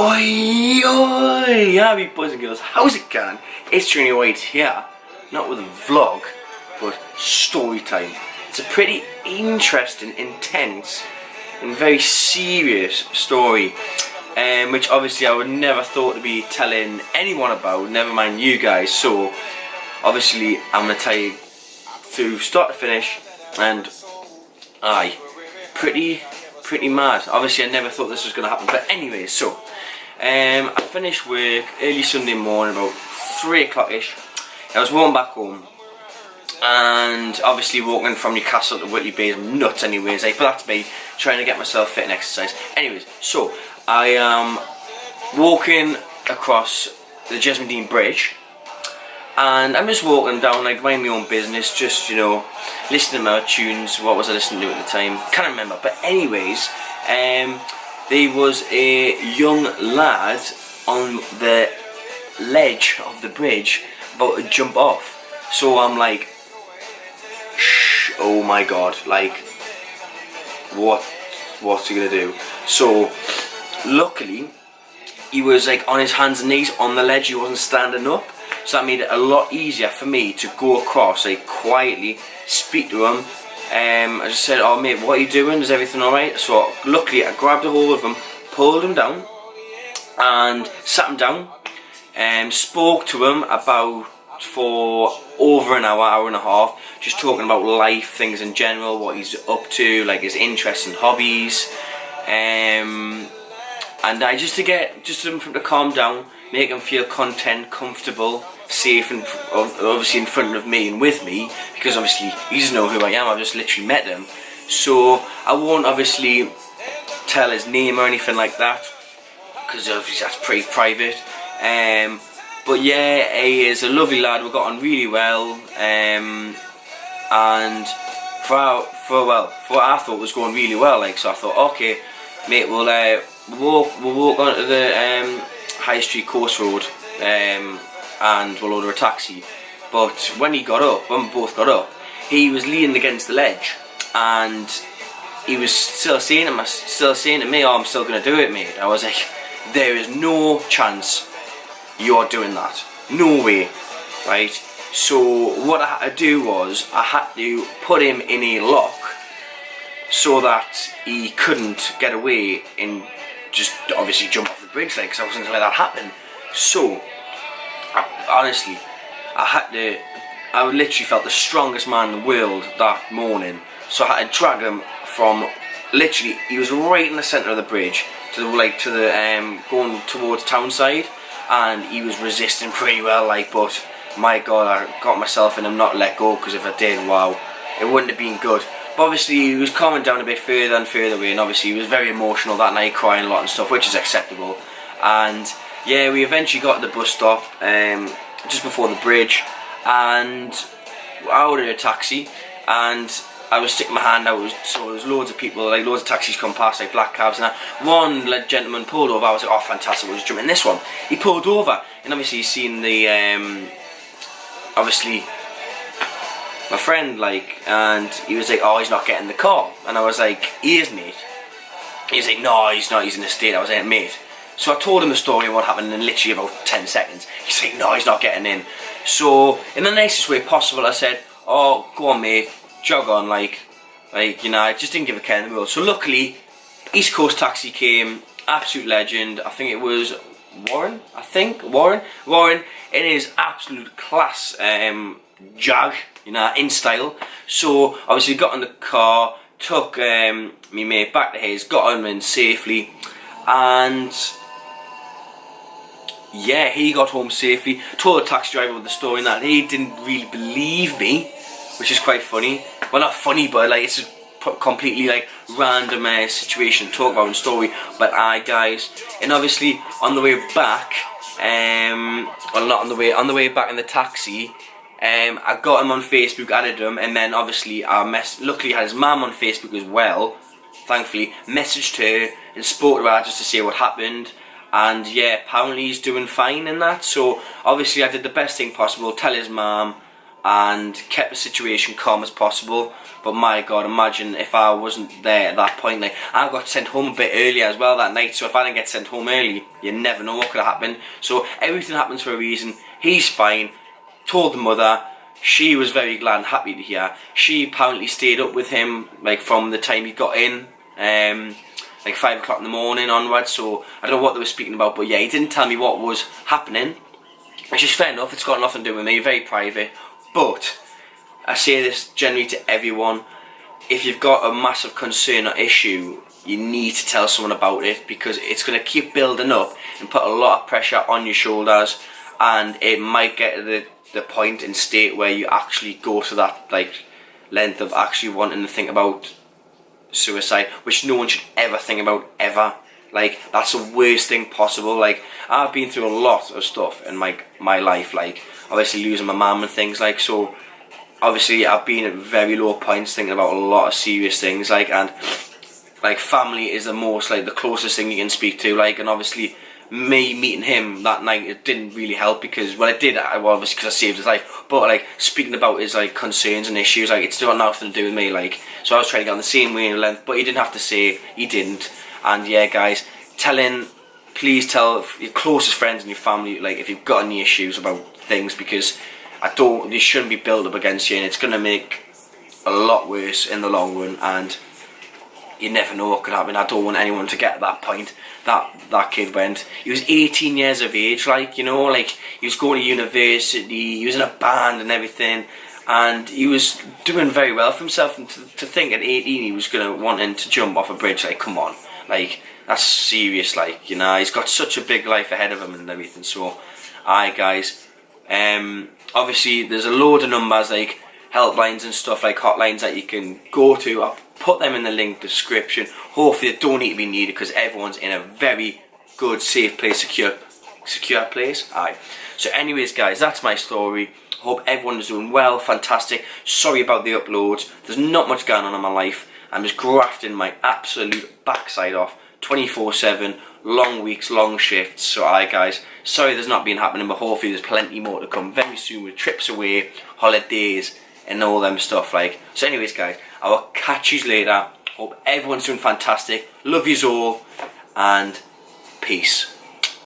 Oi, oi, happy boys and girls, how's it going? It's Johnny White here, not with a vlog, but story time. It's a pretty interesting, intense, and very serious story, which obviously I would never thought to be telling anyone about, never mind you guys. So, obviously, I'm going to tell you through start to finish, and pretty mad. Obviously, I never thought this was going to happen, but anyway, so I finished work early Sunday morning, about 3 o'clock-ish. I was walking back home, and obviously walking from Newcastle to Whitley Bay is nuts anyways, but that's me trying to get myself fit and exercise. Anyways, so I am walking across the Jesmond Bridge, and I'm just walking down, like, minding my own business, just, you know, listening to my tunes. What was I listening to at the time? Can't remember. But anyways, there was a young lad on the ledge of the bridge about to jump off. So I'm like, shh, oh my god, like, what's he gonna do? So luckily he was like on his hands and knees on the ledge, he wasn't standing up. So that made it a lot easier for me to go across, like, quietly, speak to him. I just said, "Oh mate, what are you doing? Is everything alright?" So luckily I grabbed a hold of him, pulled him down, and sat him down, and spoke to him for over an hour and a half, just talking about life, things in general, what he's up to, like his interests and hobbies, and I just to calm down, make him feel content, comfortable, safe, and obviously in front of me and with me, because obviously he doesn't know who I am. I've just literally met him, so I won't obviously tell his name or anything like that, because obviously that's pretty private. But yeah, he is a lovely lad. We got on really well, and for what I thought was going really well, like, so I thought, okay mate, we'll walk onto the High Street Coast Road, and we'll order a taxi. But when we both got up, he was leaning against the ledge, and he was still saying to me, "Oh, I'm still gonna do it, mate." I was like, "There is no chance you're doing that, no way," right? So what I had to do was I had to put him in a lock so that he couldn't get away and just obviously jump off the bridge, like, because I wasn't gonna let that happen. So honestly, I literally felt the strongest man in the world that morning. So I had to drag him from, literally, he was right in the centre of the bridge to the going towards Townside, and he was resisting pretty well, like, but my god, I got myself in him not let go, because if I did, wow, it wouldn't have been good. But obviously he was calming down a bit further and further away, and obviously he was very emotional that night, crying a lot and stuff, which is acceptable. And yeah, we eventually got to the bus stop just before the bridge, and I ordered a taxi, and I was sticking my hand out, so there was loads of people, like loads of taxis come past, like black cabs and that. One gentleman pulled over. I was like, "Oh fantastic, we'll just jump in this one." He pulled over, and obviously he's seen the obviously my friend, like, and he was like, "Oh, he's not getting the car." And I was like, "He is, mate." He's like, "No, he's not, he's in the state." I was like, "Mate." So I told him the story and what happened in literally about 10 seconds. He's like, "No, he's not getting in." So in the nicest way possible, I said, "Oh, go on mate, jog on," like, you know, I just didn't give a care in the world. So luckily, East Coast Taxi came, absolute legend. I think it was Warren, Warren in his absolute class jag, you know, in style. So obviously got in the car, took me mate back to his, got him in safely, and yeah, he got home safely. Told the taxi driver the story, and that he didn't really believe me, which is quite funny. Well, not funny, but like, it's a completely like random situation to talk about in story. But guys, and obviously on the way back, well, not on the way back in the taxi, I got him on Facebook, added him, and then obviously luckily had his mum on Facebook as well. Thankfully, messaged her and spoke to her just to see what happened. And yeah, apparently he's doing fine in that. So obviously I did the best thing possible, tell his mum and kept the situation calm as possible. But my God, imagine if I wasn't there at that point. Like, I got sent home a bit earlier as well that night, so if I didn't get sent home early, you never know what could have happened. So everything happens for a reason. He's fine. Told the mother. She was very glad and happy to hear. She apparently stayed up with him like from the time he got in, like 5 o'clock in the morning onwards. So I don't know what they were speaking about, but yeah, he didn't tell me what was happening, which is fair enough. It's got nothing to do with me. Very private. But I say this generally to everyone: if you've got a massive concern or issue, you need to tell someone about it, because it's going to keep building up and put a lot of pressure on your shoulders, and it might get to the point and state where you actually go to that like length of actually wanting to think about suicide, which no one should ever think about ever. Like, that's the worst thing possible. Like, I've been through a lot of stuff in my life, like obviously losing my mum and things, like, so obviously I've been at very low points thinking about a lot of serious things, like, and like family is the most, like, the closest thing you can speak to, like, and obviously me meeting him that night, it didn't really help, because, well, it did, well, obviously because I saved his life, but like speaking about his like concerns and issues, like, it's still got nothing to do with me, like, so I was trying to get on the same wavelength, but he didn't have to say, he didn't. And yeah, guys, please tell your closest friends and your family, like, if you've got any issues about things, because they shouldn't be built up against you, and it's going to make a lot worse in the long run, and you never know what could happen. I don't want anyone to get to that point that kid went. He was 18 years of age, like, you know, like, he was going to university, he was in a band and everything, and he was doing very well for himself, and to think at 18 he was wanting to jump off a bridge, like, come on, like, that's serious, like, you know, he's got such a big life ahead of him and everything. So, aye, guys, obviously there's a load of numbers, like helplines and stuff, like hotlines that you can go to. I'll put them in the link description. Hopefully they don't need to be needed, because everyone's in a very good, safe place, secure place. Aye. So anyways, guys, that's my story. Hope everyone is doing well, fantastic. Sorry about the uploads. There's not much going on in my life. I'm just grafting my absolute backside off 24/7, long weeks, long shifts. So aye, guys, sorry there's not been happening, but hopefully there's plenty more to come very soon, with trips away, holidays and all them stuff, like. So anyways, guys, I will catch you later. Hope everyone's doing fantastic. Love yous all, and peace.